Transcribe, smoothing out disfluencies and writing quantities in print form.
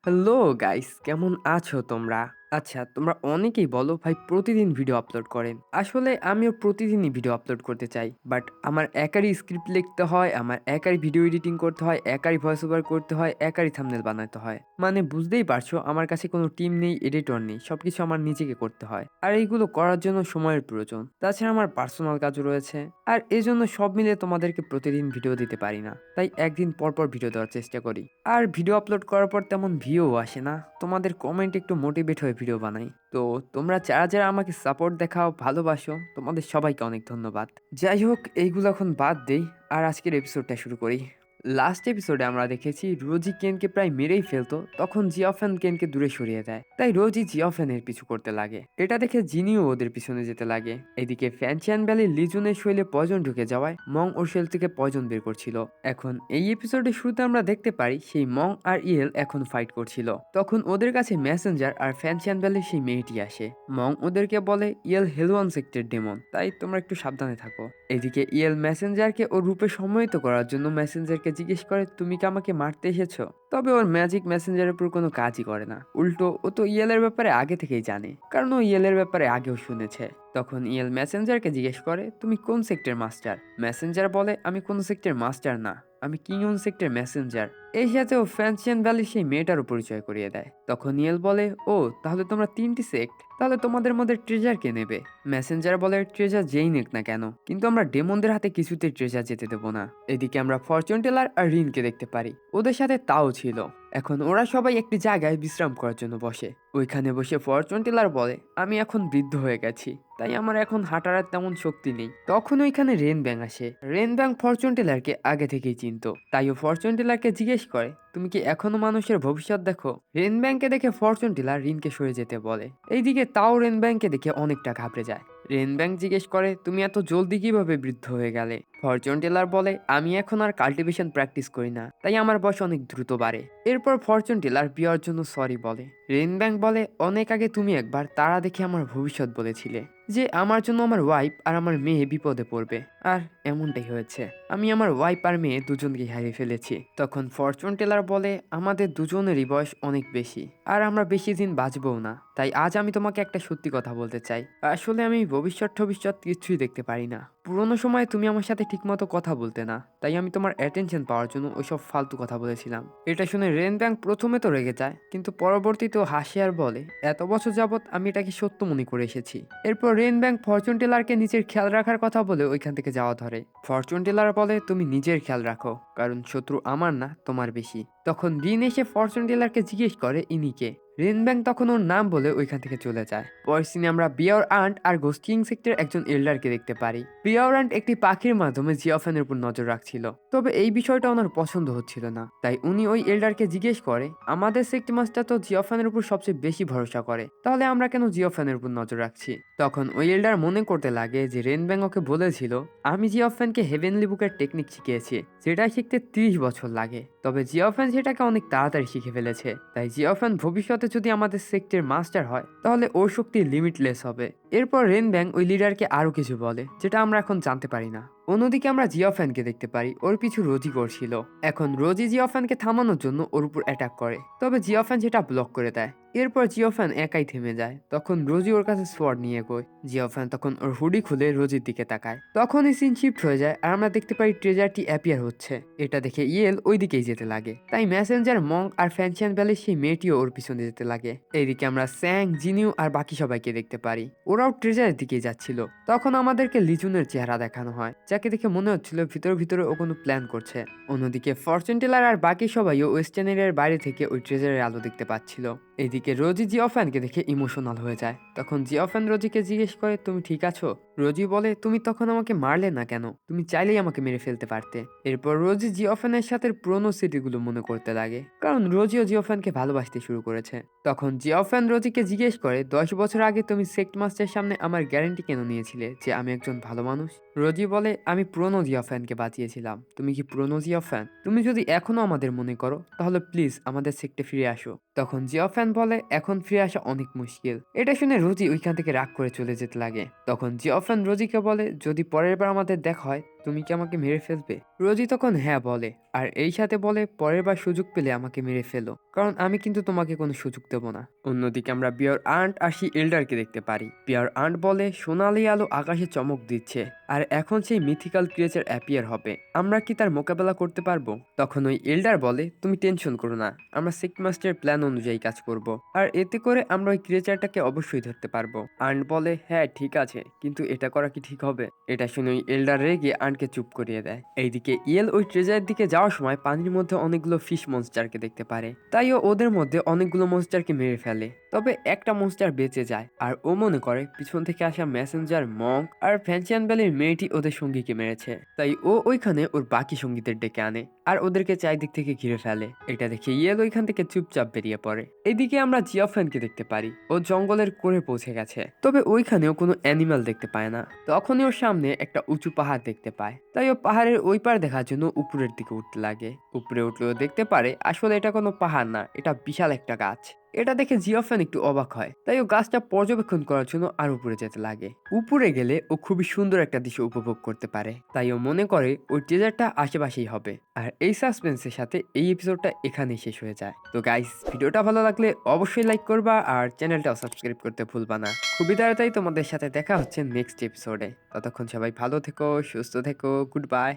Hello guys, কেমন আছো তোমরা? আচ্ছা, তোমরা অনেকেই বলো ভাই প্রতিদিন ভিডিও আপলোড করেন। আসলে আমিও প্রতিদিনই ভিডিও আপলোড করতে চাই। বাট আমার একারই স্ক্রিপ্ট লিখতে হয়, আমার একারই ভিডিও এডিটিং করতে হয়, একারই ভয়েস ওভার করতে হয়, একারই থাম্বনেল বানাতে হয়। মানে বুঝতেই পারছো আমার কাছে কোনো টিম নেই, এডিটর নেই। সবকিছু আমার নিজেকে করতে হয়। আর এইগুলো করার জন্য সময়ের প্রয়োজন। তাছাড়া আমার পার্সোনাল কাজও রয়েছে। আর এজন্য সব মিলিয়ে তোমাদেরকে প্রতিদিন ভিডিও দিতে পারি না। তাই একদিন পর পর ভিডিও দেওয়ার চেষ্টা করি। আর ভিডিও আপলোড করার পর তেমন ভিউও আসে না। তোমাদের কমেন্ট একটু মোটিভেট হয়ে ভিডিও বানাই। তো তোমরা যারা আমাকে সাপোর্ট দেখাও, ভালোবাসো, তোমাদের সবাইকে অনেক ধন্যবাদ। যাই হোক, এইগুলো এখন বাদ দেই আর আজকের এপিসোডটা শুরু করি। লাস্ট এপিসোডে আমরা দেখেছি রোজি কেনকে প্রায় মেরেই ফেলতো, তখন জিওফেন কেনকে দূরে সরিয়ে দেয়। তাই রোজি জিওফেনের পিছু করতে লাগে। এটা দেখে জিনিও ওদের পিছনে যেতে লাগে। এদিকে ফ্যানচিয়ান ভ্যালি লিজুনের শৈলে পয়জন ঢুকে যাওয়ায় মং ওর শেল থেকে পয়জন বের করছিল। এখন এই এপিসোডের শুরুতে আমরা দেখতে পারি সেই মং আর ইয়েল এখন ফাইট করছিল। তখন ওদের কাছে মেসেঞ্জার আর ফ্যানচিয়ান ভ্যালির সেই মেয়েটি আসে। মং ওদেরকে বলে ইয়েল হেলুয়ান সেক্টর ডেমন, তাই তোমরা একটু সাবধানে থাকো। এদিকে ইয়েল মেসেঞ্জারকে ওর রূপে সম্মোহিত করার জন্য মেসেঞ্জারকে জিজ্ঞেস করে তুমি কি আমাকে মারতে এসেছো। তবে ওর ম্যাজিক মেসেঞ্জারের উপর কোনো কাজই করে না। উল্টো ও তো ইয়েলের ব্যাপারে আগে থেকেই জানে, কারণ ও ইয়েলের ব্যাপারে আগেও শুনেছে। তখন ইয়েল মেসেঞ্জারকে জিজ্ঞেস করে তুমি কোন সেক্টর মাস্টার। মেসেঞ্জার বলে আমি কোন সেক্টর মাস্টার না, আমি কিংয়ন সেক্টর মেসেঞ্জার। এই সাথে ও ফ্যানচিয়ান ভ্যালির সেই মেয়েটারও পরিচয় করিয়ে দেয়। তখন ইয়েল বলে ও তাহলে তোমরা তিনটি সেক্ট, তাহলে তোমাদের মধ্যে ট্রেজার কে নেবে। মেসেঞ্জার বলে ট্রেজার যেই নেক না কেন, কিন্তু আমরা ডেমনদের হাতে কিছুতেই ট্রেজার যেতে দেবো না। এদিকে আমরা ফরচুন টেলার আর রিনকে দেখতে পারি, ওদের সাথে তাও ছিল। এখন ওরা সবাই একটি জায়গায় বিশ্রাম করার জন্য বসে। ওইখানে বসে ফরচুন টেলার বলে আমি এখন বৃদ্ধ হয়ে গেছি, তাই আমার এখন হাঁটার আর তেমন শক্তি নেই। তখন ওইখানে রেন ব্যাং আসে। রেন ব্যাং ফরচুন টেলারকে আগে থেকেই চিনতো, তাই ও ফরচুন টেলারকে জিজ্ঞেস করে তুমি কি এখনো মানুষের ভবিষ্যৎ দেখো। রেন ব্যাংকে দেখে ফরচুন টেলার রিনকে সরে যেতে বলে। এইদিকে তাও রেন ব্যাংকে দেখে অনেকটা ঘাবড়ে যায়। রেন ব্যাং জিজ্ঞেস করে তুমি এত জলদি কিভাবে বৃদ্ধ হয়ে গেলে। ফরচুন টেলার বলে আমি এখন আর কাল্টিভেশন প্র্যাকটিস করি না, তাই আমার বয়স অনেক দ্রুত বাড়ে। এরপর ফরচুন টেলার বিয়ার জন্য সরি বলে। রেন ব্যাং বলে অনেক আগে তুমি একবার তারা দেখে আমার ভবিষ্যৎ বলেছিলে যে আমার জন্য আমার ওয়াইফ আর আমার মেয়ে বিপদে পড়বে, আর এমনটাই হয়েছে। আমি আমার ওয়াইফ আর মেয়ে দুজনকেই হারিয়ে ফেলেছি। তখন ফরচুন টেলার বলে আমাদের দুজনেরই বয়স অনেক বেশি, আর আমরা বেশি দিন বাঁচবও না। তাই আজ আমি তোমাকে একটা সত্যি কথা বলতে চাই, আসলে আমি ভবিষ্যৎ কিছুই দেখতে পারি না। পুরোনো সময় তুমি আমার সাথে ঠিকমতো কথা বলতে না, তাই আমি তোমার অ্যাটেনশন পাওয়ার জন্য ওইসব ফালতু কথা বলেছিলাম। এটা শুনে রেন ব্যাং প্রথমে তো রেগে যায়, কিন্তু পরবর্তীতেও হাসে আর বলে এত বছর যাবৎ আমি এটাকে সত্য মনে করে এসেছি। এরপর রেন ব্যাং ফরচুন টেলারকে নিজের খেয়াল রাখার কথা বলে ওইখান থেকে যাওয়া ধরে। ফরচুন টেলার বলে তুমি নিজের খেয়াল রাখো, কারণ শত্রু আমার না তোমার বেশি। তখন রিন এসে ফরচুন টেলারকে জিজ্ঞেস করে ইনিকে। রেন ব্যাং তখন ওর নাম বলে ওইখান থেকে চলে যায়। পরের সিনে আমরা বিয়ার আন্ট আর গোস্টিং সেক্টর একজন এল্ডারকে দেখতে পারি। বিয়ার আন্ট একটি পাখির মাধ্যমে জিওফেনের উপর নজর রাখছিল, তবে এই বিষয়টা ওনার পছন্দ হচ্ছিল না। তাই উনি ওই এল্ডারকে জিজ্ঞেস করে আমাদের সেক্ট মাস্টার তো জিওফেনের উপর সবচেয়ে বেশি ভরসা করে, তাহলে আমরা কেন জিওফেনের উপর নজর রাখছি। তখন ওই এল্ডার মনে করতে লাগে যে রেন ব্যাং ওকে বলেছিল আমি জিওফেনকে হেভেনলি বুকের টেকনিক শিখিয়েছি, যেটা শিখতে 30 বছর লাগে। তবে জিওফেন সেটাকে অনেক তাড়াতাড়ি শিখে ফেলেছে। তাই জিওফেন ভবিষ্যতে যদি আমাদের সেক্টের মাস্টার হয়, তাহলে ওর শক্তি লিমিটলেস হবে। এরপর রেন ব্যাং ওই লিডারকে আরো কিছু বলে, যেটা আমরা এখন জানতে পারি না। অন্যদিকে আমরা জিওফ্যানকে দেখতে পারি, ওর পিছু রোজি করছিল। এখন রোজি জিওফ্যানকে থামানোর জন্য ওর উপর অ্যাটাক করে, তবে জিওফ্যান সেটা ব্লক করে দেয়। এরপর জিওফ্যান একাই থেমে যায়। তখন রোজি ওর কাছে সোয়ার্ড নিয়ে এগোয়। জিওফ্যান তখন ওর হুডি খুলে রোজির দিকে তাকায়। তখন এই সিন শিফট হয়ে যায় আর আমরা দেখতে পাই ট্রেজারটি অ্যাপিয়ার হচ্ছে। এটা দেখে ইয়েল ওই দিকেই যেতে লাগে, তাই মেসেঞ্জার মং আর ফ্যানচিয়ান ভ্যালির সেই মেয়েটিও ওর পিছনে যেতে লাগে। এইদিকে আমরা স্যাং, জিনিউ আর বাকি সবাইকে দেখতে পারি, ওরাও ট্রেজারের দিকে যাচ্ছিল। তখন আমাদেরকে লিজুনের চেহারা দেখানো হয়, যাকে দেখে মনে হচ্ছিল ভিতরে ভিতরে ও কোনো প্ল্যান করছে। অন্যদিকে ফরচুন টেলার আর বাকি সবাইও ওয়েস্টার্ন এরিয়ার বাইরে থেকে ওই ট্রেজারের আলো দেখতে পাচ্ছিল। এদিকে রোজি জিওফ্যানকে দেখে ইমোশনাল হয়ে যায়। তখন জিওফ্যান রোজিকে জিজ্ঞেস করে তুমি ঠিক আছো। রোজি বলে তুমি তখন আমাকে মারলে না কেন, তুমি চাইলেই আমাকে মেরে ফেলতে পারতে। এরপর রোজি জিওফ্যানের সাথে পুরোনো স্মৃতিগুলো মনে করতে লাগে, কারণ রোজিও জিওফ্যানকে ভালোবাসতে শুরু করেছে। তখন জিওফ্যান রোজিকে জিজ্ঞেস করে 10 বছর আগে তুমি সেক্ট মাস্টারের সামনে আমার গ্যারান্টি কেন নিয়েছিলে যে আমি একজন ভালো মানুষ। রোজি বলে আমি পুরোনো জিওফ্যানকে বাঁচিয়েছিলাম, তুমি কি পুরোনো জিওফ্যান? তুমি যদি এখনো আমাদের মনে করো, তাহলে প্লিজ আমাদের সেক্টে ফিরে আসো। তখন জিওফ্যান বলে এখন ফিরে আসা অনেক মুশকিল। এটা শুনে রোজি ওইখান থেকে রাগ করে চলে যেতে লাগে। তখন জিওফ্যান রোজিকে বলে যদি পরের বার আমাদের দেখা হয়, তুমি কি আমাকে মেরে ফেলবে? রোজি তখন হ্যাঁ বলে, আর এই সাথে বলে পরের বার সুযোগ পেলে আমাকে মেরে ফেলো, কারণ আমি কিন্তু তোমাকে কোনো সুযোগ দেব না। অন্যদিকে আমরা বিয়ার আন্ট আর সেই এল্ডারকে দেখতে পারি। বিয়ার আন্ট বলে সোনালি আলো আকাশে চমক দিচ্ছে, আর এখন সেই মিথিক্যাল ক্রিয়েচার অ্যাপিয়ার হবে, আমরা কি তার মোকাবেলা করতে পারবো? তখন ওই এল্ডার বলে তুমি টেনশন করো না, আমরা সিক মাস্টারের প্ল্যান অনুযায়ী কাজ করব, আর এতে করে আমরা ওই ক্রিয়েচারটাকে অবশ্যই ধরতে পারবো। আন্ট বলে হ্যাঁ ঠিক আছে, কিন্তু এটা করা কি ঠিক হবে? এটা শুনে ওই এল্ডার রেগে আন্টকে চুপ করিয়ে দেয়। এইদিকে ইয়েল ওই ট্রেজারের দিকে যাওয়ার সময় পানির মধ্যে অনেকগুলো ফিশ মনস্টারকে দেখতে পারে, তাই ও ওদের মধ্যে অনেকগুলো মনস্টারকে মেরে ফেলে। তবে একটা মনস্টার বেঁচে যায়, আর ও মনে করে পিছন থেকে আসা মেসেঞ্জার মঙ্ক আর ফ্যান্সিয়ান ভ্যালির মেয়েটি ওদের সঙ্গীকে মেরেছে, তাই ও ওইখানে ওর বাকি সঙ্গীদের ডেকে আনে আর ওদেরকে চারিদিক থেকে ঘিরে ফেলে। এটা দেখে ইয়েল ওইখান থেকে চুপচাপ বেরিয়ে পড়ে। এদিকে আমরা জিওফ্রেনকে দেখতে পারি, ও জঙ্গলের কোণে পৌঁছে গেছে, তবে ওইখানেও কোনো অ্যানিমাল দেখতে পায় না। তখনই ওর সামনে একটা উঁচু পাহাড় দেখতে পায়, তাই ও পাহাড়ের ওই পার দেখার জন্য উপরের দিকে উঠতে লাগে। উপরে উঠলেও দেখতে পারে আসলে এটা কোনো পাহাড় না, এটা বিশাল একটা গাছ। এটা দেখে জিওফ্রেন একটু অবাক হয়, তাই ও গাছটা পর্যবেক্ষণ করার জন্য আর উপরে যেতে লাগে। উপরে গেলে ও খুবই সুন্দর একটা দৃশ্য উপভোগ করতে পারে, তাই ও মনে করে ওই ট্রেজারটা আশেপাশেই হবে। আর এই সাসপেন্সের সাথে এই এপিসোডটা এখানেই শেষ হয়ে যায়। তো গাইস, ভিডিওটা ভালো লাগলে অবশ্যই লাইক করবা আর চ্যানেলটাও সাবস্ক্রাইব করতে ভুলবা না। খুবই তাড়াতাড়ি তোমাদের সাথে দেখা হচ্ছে নেক্সট এপিসোডে। ততক্ষণ সবাই ভালো থেকো, সুস্থ থেকো, গুড বাই।